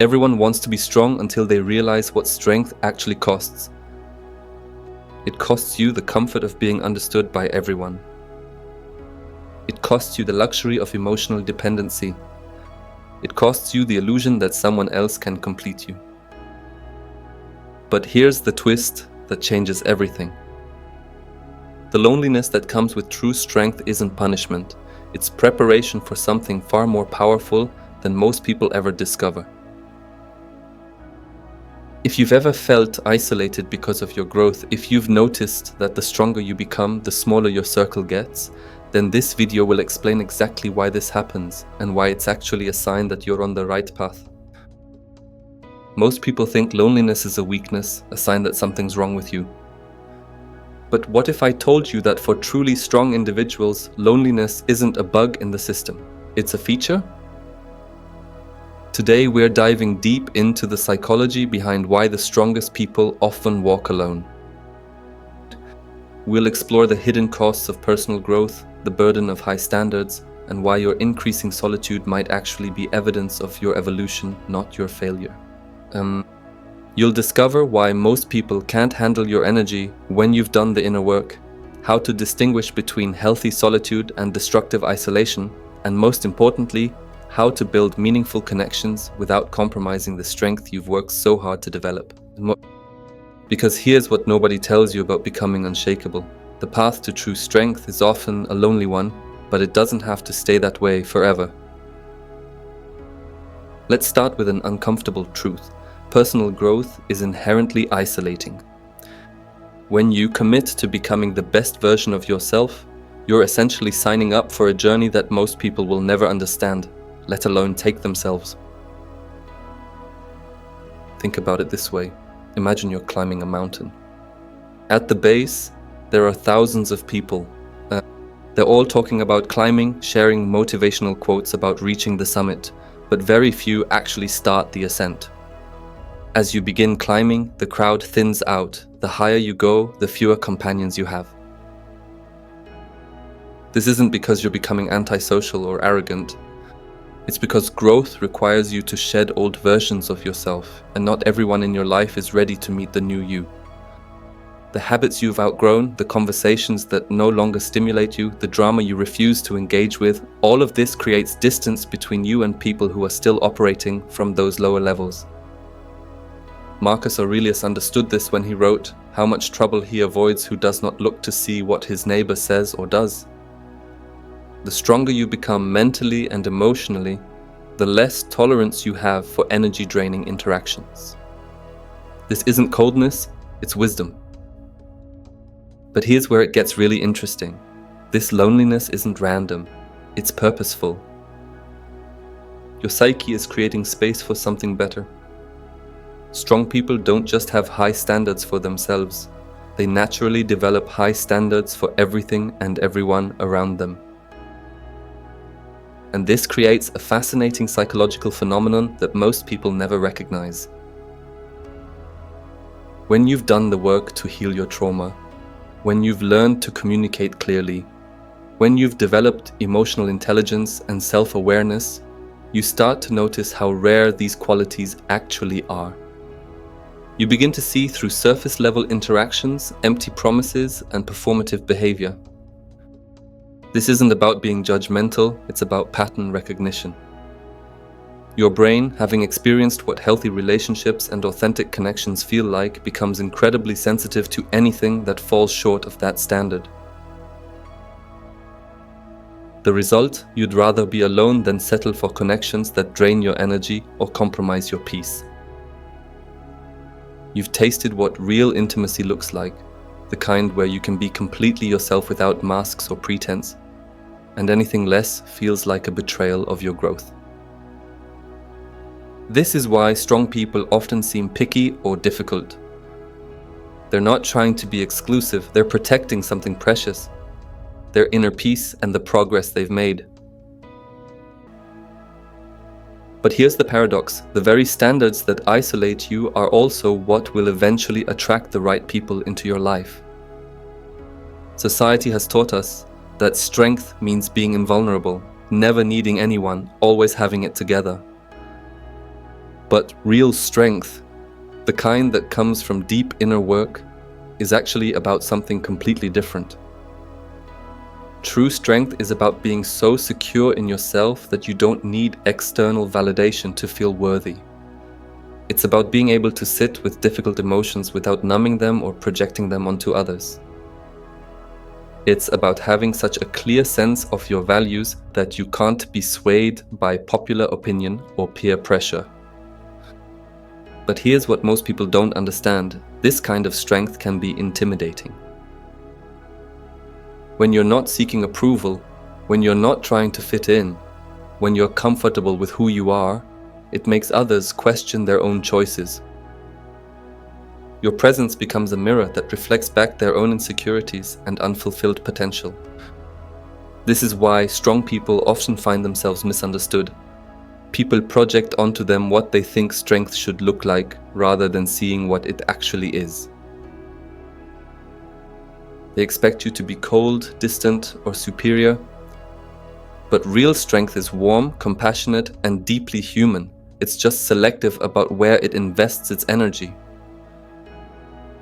Everyone wants to be strong until they realize what strength actually costs. It costs you the comfort of being understood by everyone. It costs you the luxury of emotional dependency. It costs you the illusion that someone else can complete you. But here's the twist that changes everything. The loneliness that comes with true strength isn't punishment. It's preparation for something far more powerful than most people ever discover. If you've ever felt isolated because of your growth, if you've noticed that the stronger you become, the smaller your circle gets, then this video will explain exactly why this happens and why it's actually a sign that you're on the right path. Most people think loneliness is a weakness, a sign that something's wrong with you. But what if I told you that for truly strong individuals, loneliness isn't a bug in the system, it's a feature? Today we're diving deep into the psychology behind why the strongest people often walk alone. We'll explore the hidden costs of personal growth, the burden of high standards, and why your increasing solitude might actually be evidence of your evolution, not your failure. You'll discover why most people can't handle your energy when you've done the inner work, how to distinguish between healthy solitude and destructive isolation, and most importantly, how to build meaningful connections without compromising the strength you've worked so hard to develop. Because here's what nobody tells you about becoming unshakable. The path to true strength is often a lonely one, but it doesn't have to stay that way forever. Let's start with an uncomfortable truth. Personal growth is inherently isolating. When you commit to becoming the best version of yourself, you're essentially signing up for a journey that most people will never understand, let alone take themselves. Think about it this way. Imagine you're climbing a mountain. At the base, there are thousands of people. They're all talking about climbing, sharing motivational quotes about reaching the summit, but very few actually start the ascent. As you begin climbing, the crowd thins out. The higher you go, the fewer companions you have. This isn't because you're becoming antisocial or arrogant. It's because growth requires you to shed old versions of yourself, and not everyone in your life is ready to meet the new you. The habits you've outgrown, the conversations that no longer stimulate you, the drama you refuse to engage with, all of this creates distance between you and people who are still operating from those lower levels. Marcus Aurelius understood this when he wrote, "How much trouble he avoids who does not look to see what his neighbor says or does." The stronger you become mentally and emotionally, the less tolerance you have for energy-draining interactions. This isn't coldness, it's wisdom. But here's where it gets really interesting. This loneliness isn't random, it's purposeful. Your psyche is creating space for something better. Strong people don't just have high standards for themselves, they naturally develop high standards for everything and everyone around them. And this creates a fascinating psychological phenomenon that most people never recognize. When you've done the work to heal your trauma, when you've learned to communicate clearly, when you've developed emotional intelligence and self-awareness, you start to notice how rare these qualities actually are. You begin to see through surface-level interactions, empty promises, and performative behavior. This isn't about being judgmental, it's about pattern recognition. Your brain, having experienced what healthy relationships and authentic connections feel like, becomes incredibly sensitive to anything that falls short of that standard. The result, you'd rather be alone than settle for connections that drain your energy or compromise your peace. You've tasted what real intimacy looks like, the kind where you can be completely yourself without masks or pretense, and anything less feels like a betrayal of your growth. This is why strong people often seem picky or difficult. They're not trying to be exclusive, they're protecting something precious, their inner peace and the progress they've made. But here's the paradox, the very standards that isolate you are also what will eventually attract the right people into your life. Society has taught us that strength means being invulnerable, never needing anyone, always having it together. But real strength, the kind that comes from deep inner work, is actually about something completely different. True strength is about being so secure in yourself that you don't need external validation to feel worthy. It's about being able to sit with difficult emotions without numbing them or projecting them onto others. It's about having such a clear sense of your values that you can't be swayed by popular opinion or peer pressure. But here's what most people don't understand. This kind of strength can be intimidating. When you're not seeking approval, when you're not trying to fit in, when you're comfortable with who you are, it makes others question their own choices. Your presence becomes a mirror that reflects back their own insecurities and unfulfilled potential. This is why strong people often find themselves misunderstood. People project onto them what they think strength should look like, rather than seeing what it actually is. They expect you to be cold, distant, or superior. But real strength is warm, compassionate, and deeply human. It's just selective about where it invests its energy.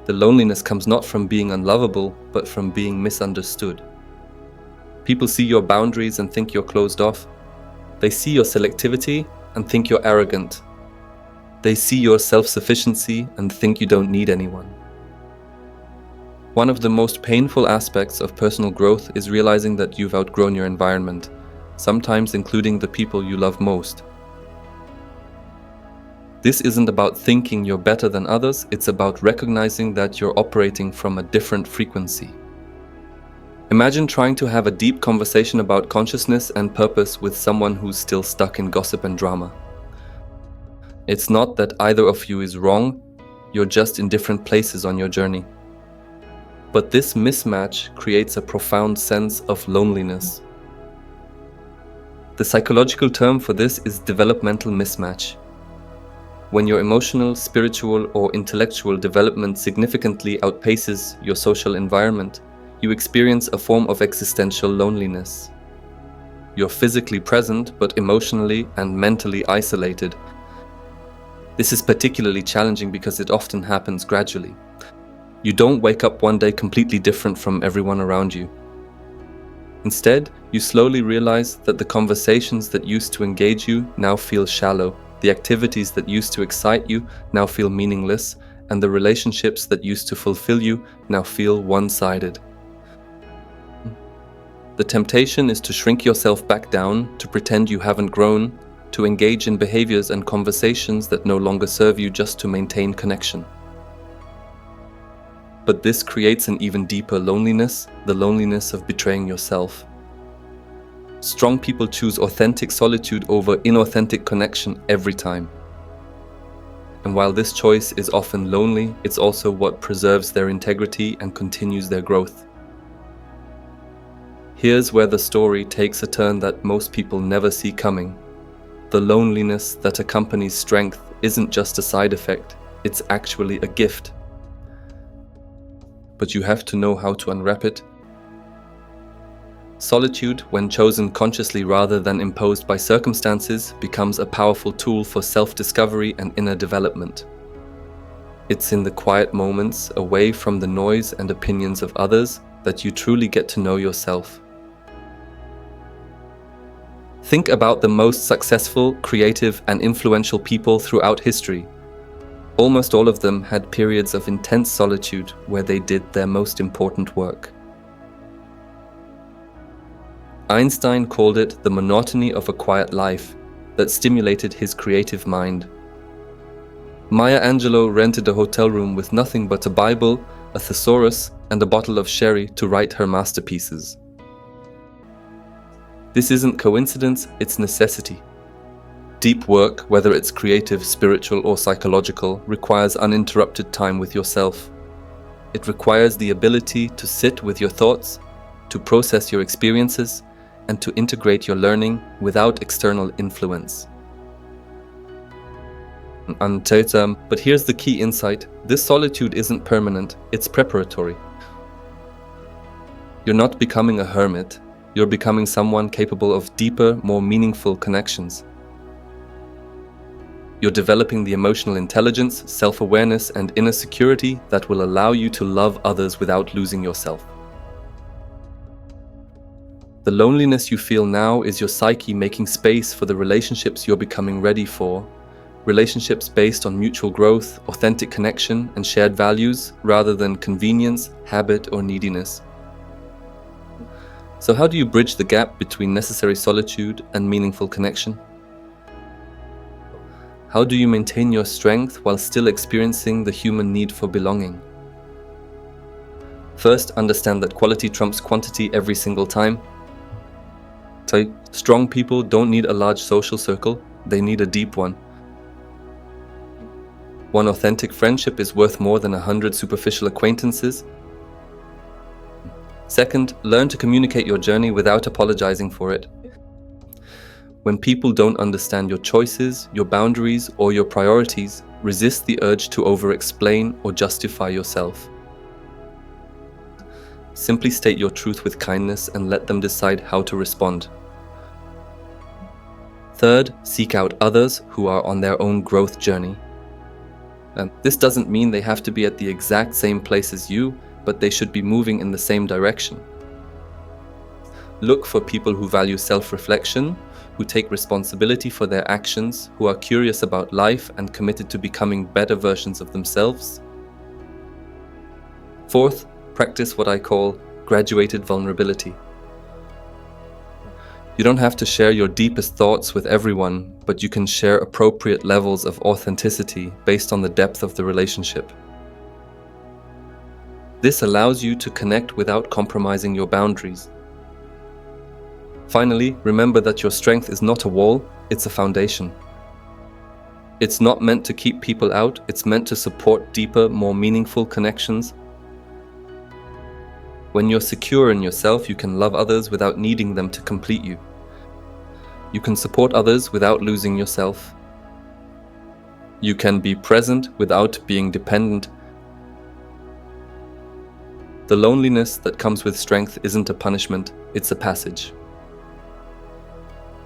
The loneliness comes not from being unlovable, but from being misunderstood. People see your boundaries and think you're closed off. They see your selectivity and think you're arrogant. They see your self-sufficiency and think you don't need anyone. One of the most painful aspects of personal growth is realizing that you've outgrown your environment, sometimes including the people you love most. This isn't about thinking you're better than others, it's about recognizing that you're operating from a different frequency. Imagine trying to have a deep conversation about consciousness and purpose with someone who's still stuck in gossip and drama. It's not that either of you is wrong, you're just in different places on your journey. But this mismatch creates a profound sense of loneliness. The psychological term for this is developmental mismatch. When your emotional, spiritual, or intellectual development significantly outpaces your social environment, you experience a form of existential loneliness. You're physically present, but emotionally and mentally isolated. This is particularly challenging because it often happens gradually. You don't wake up one day completely different from everyone around you. Instead, you slowly realize that the conversations that used to engage you now feel shallow. The activities that used to excite you now feel meaningless, and the relationships that used to fulfill you now feel one-sided. The temptation is to shrink yourself back down, to pretend you haven't grown, to engage in behaviors and conversations that no longer serve you just to maintain connection. But this creates an even deeper loneliness, the loneliness of betraying yourself. Strong people choose authentic solitude over inauthentic connection every time. And while this choice is often lonely, it's also what preserves their integrity and continues their growth. Here's where the story takes a turn that most people never see coming. The loneliness that accompanies strength isn't just a side effect, it's actually a gift. But you have to know how to unwrap it. Solitude, when chosen consciously rather than imposed by circumstances, becomes a powerful tool for self-discovery and inner development. It's in the quiet moments, away from the noise and opinions of others, that you truly get to know yourself. Think about the most successful, creative, and influential people throughout history. Almost all of them had periods of intense solitude where they did their most important work. Einstein called it the monotony of a quiet life that stimulated his creative mind. Maya Angelou rented a hotel room with nothing but a Bible, a thesaurus, and a bottle of sherry to write her masterpieces. This isn't coincidence, it's necessity. Deep work, whether it's creative, spiritual, or psychological, requires uninterrupted time with yourself. It requires the ability to sit with your thoughts, to process your experiences, and to integrate your learning without external influence. But here's the key insight. This solitude isn't permanent, it's preparatory. You're not becoming a hermit, you're becoming someone capable of deeper, more meaningful connections. You're developing the emotional intelligence, self-awareness, and inner security that will allow you to love others without losing yourself. The loneliness you feel now is your psyche making space for the relationships you're becoming ready for. Relationships based on mutual growth, authentic connection, and shared values, rather than convenience, habit, or neediness. So how do you bridge the gap between necessary solitude and meaningful connection? How do you maintain your strength while still experiencing the human need for belonging? First, understand that quality trumps quantity every single time. So, strong people don't need a large social circle, they need a deep one. One authentic friendship is worth more than 100 superficial acquaintances. Second, learn to communicate your journey without apologizing for it. When people don't understand your choices, your boundaries, or your priorities, resist the urge to over-explain or justify yourself. Simply state your truth with kindness and let them decide how to respond. Third, seek out others who are on their own growth journey. And this doesn't mean they have to be at the exact same place as you, but they should be moving in the same direction. Look for people who value self-reflection, who take responsibility for their actions, who are curious about life and committed to becoming better versions of themselves. Fourth, practice what I call graduated vulnerability. You don't have to share your deepest thoughts with everyone, but you can share appropriate levels of authenticity based on the depth of the relationship. This allows you to connect without compromising your boundaries. Finally, remember that your strength is not a wall, it's a foundation. It's not meant to keep people out, it's meant to support deeper, more meaningful connections. When you're secure in yourself, you can love others without needing them to complete you. You can support others without losing yourself. You can be present without being dependent. The loneliness that comes with strength isn't a punishment, it's a passage.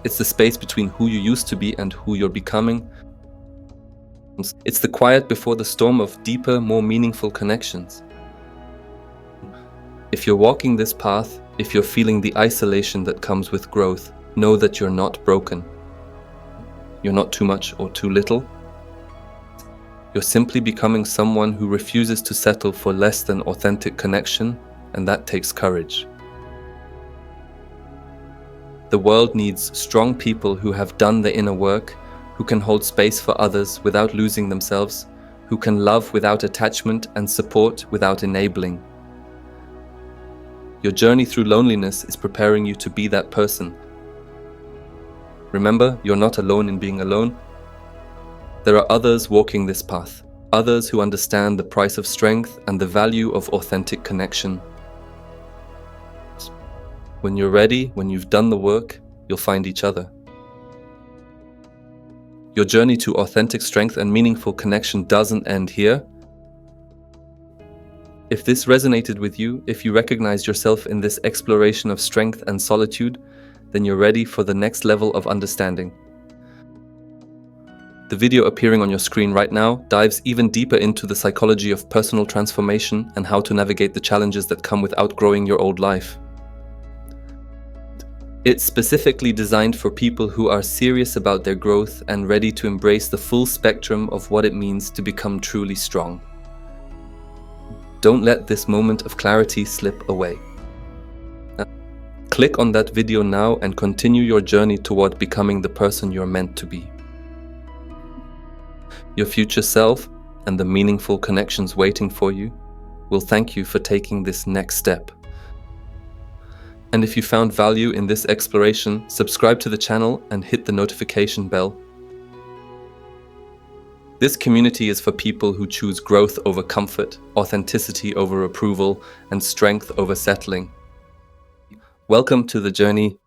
It's the space between who you used to be and who you're becoming. It's the quiet before the storm of deeper, more meaningful connections. If you're walking this path, if you're feeling the isolation that comes with growth, know that you're not broken. You're not too much or too little. You're simply becoming someone who refuses to settle for less than authentic connection, and that takes courage. The world needs strong people who have done the inner work, who can hold space for others without losing themselves, who can love without attachment and support without enabling. Your journey through loneliness is preparing you to be that person. Remember, you're not alone in being alone. There are others walking this path, others who understand the price of strength and the value of authentic connection. When you're ready, when you've done the work, you'll find each other. Your journey to authentic strength and meaningful connection doesn't end here. If this resonated with you, if you recognized yourself in this exploration of strength and solitude, then you're ready for the next level of understanding. The video appearing on your screen right now dives even deeper into the psychology of personal transformation and how to navigate the challenges that come with outgrowing your old life. It's specifically designed for people who are serious about their growth and ready to embrace the full spectrum of what it means to become truly strong. Don't let this moment of clarity slip away. Click on that video now and continue your journey toward becoming the person you're meant to be. Your future self and the meaningful connections waiting for you will thank you for taking this next step. And if you found value in this exploration, subscribe to the channel and hit the notification bell. This community is for people who choose growth over comfort, authenticity over approval, and strength over settling. Welcome to the journey.